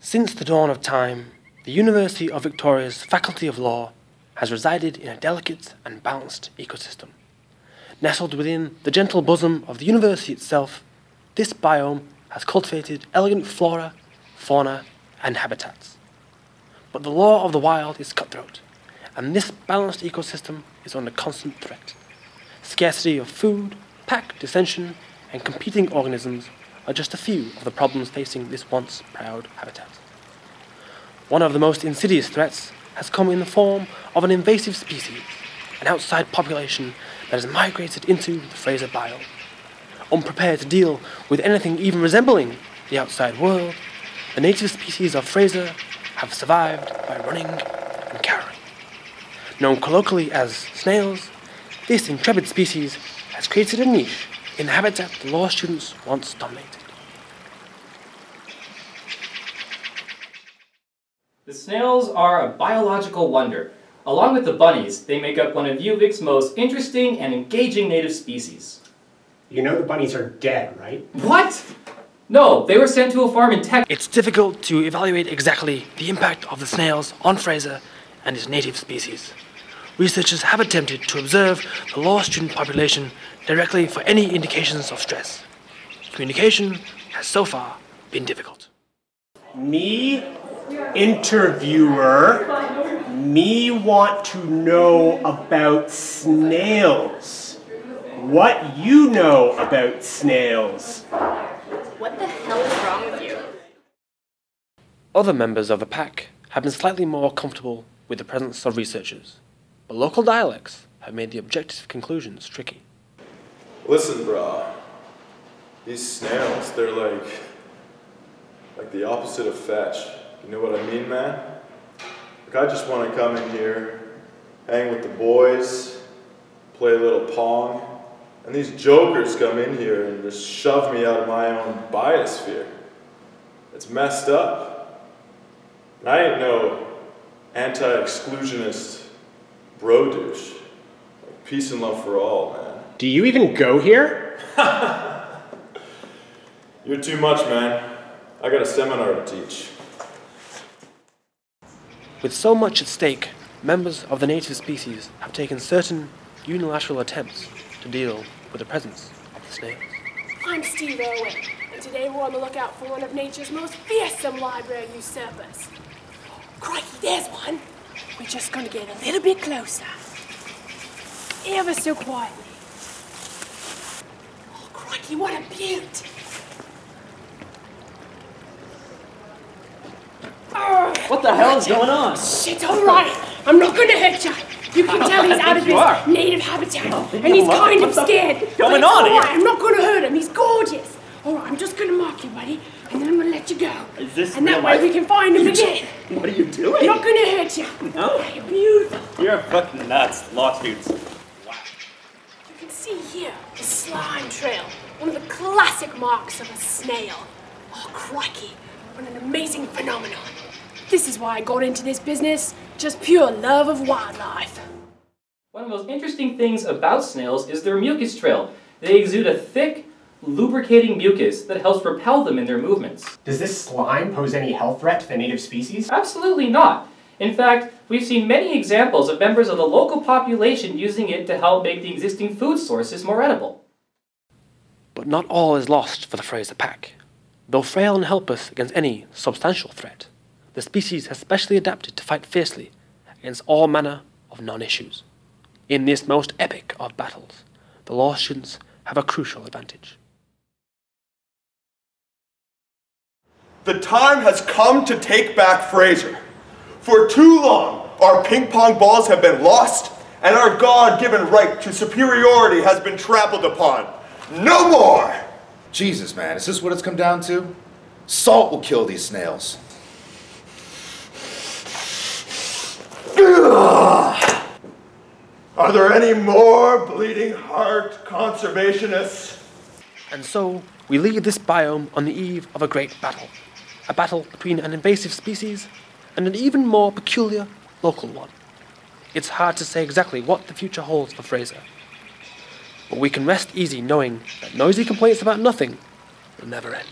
Since the dawn of time, the University of Victoria's Faculty of Law has resided in a delicate and balanced ecosystem. Nestled within the gentle bosom of the university itself, this biome has cultivated elegant flora, fauna, and habitats. But the law of the wild is cutthroat, and this balanced ecosystem is under constant threat. Scarcity of food, pack dissension, and competing organisms are just a few of the problems facing this once proud habitat. One of the most insidious threats has come in the form of an invasive species, an outside population that has migrated into the Fraser biome. Unprepared to deal with anything even resembling the outside world, the native species of Fraser have survived by running and cowering. Known colloquially as snails, this intrepid species has created a niche in the habitat the law students once dominated. The snails are a biological wonder. Along with the bunnies, they make up one of UVic's most interesting and engaging native species. You know the bunnies are dead, right? What? No, they were sent to a farm in Texas. It's difficult to evaluate exactly the impact of the snails on Fraser and its native species. Researchers have attempted to observe the law student population directly for any indications of stress. Communication has so far been difficult. Me, interviewer, me want to know about snails. What you know about snails? What the hell is wrong with you? Other members of the pack have been slightly more comfortable with the presence of researchers, but local dialects have made the objective conclusions tricky. Listen, brah. These snails, they're like the opposite of fetch. You know what I mean, man? Like, I just want to come in here, hang with the boys, play a little pong, and these jokers come in here and just shove me out of my own biosphere. It's messed up. And I ain't no anti-exclusionist bro douche. Like, peace and love for all, man. Do you even go here? You're too much, man. I got a seminar to teach. With so much at stake, members of the native species have taken certain unilateral attempts to deal with the presence of the snails. I'm Steve Irwin, and today we're on the lookout for one of nature's most fearsome library usurpers. Crikey, there's one. We're just going to get a little bit closer. Ever so quietly. Oh, crikey, what a beaut! What the hell is going on? Shit, all right. I'm not going to hurt you. You can tell he's out of his native habitat, and he's kind of scared. What's going on here? I'm not going to hurt him. He's gorgeous. All right, I'm just going to mark you, buddy, and then I'm going to let you go. Is this and that real way life? we can find him again. What are you doing? I'm not going to hurt you. No? You're beautiful. You're fucking nuts, law students. You can see here the slime trail, one of the classic marks of a snail. Oh, crikey, what an amazing phenomenon. This is why I got into this business, just pure love of wildlife. One of the most interesting things about snails is their mucus trail. They exude a thick, lubricating mucus that helps repel them in their movements. Does this slime pose any health threat to the native species? Absolutely not. In fact, we've seen many examples of members of the local population using it to help make the existing food sources more edible. But not all is lost for the Fraser pack. Though frail and helpless against any substantial threat, the species has specially adapted to fight fiercely against all manner of non-issues. In this most epic of battles, the law students have a crucial advantage. The time has come to take back Fraser. For too long, our ping pong balls have been lost, and our God-given right to superiority has been trampled upon. No more! Jesus, man, is this what it's come down to? Salt will kill these snails. Are there any more bleeding heart conservationists? And so, we leave this biome on the eve of a great battle. A battle between an invasive species and an even more peculiar local one. It's hard to say exactly what the future holds for Fraser. But we can rest easy knowing that noisy complaints about nothing will never end.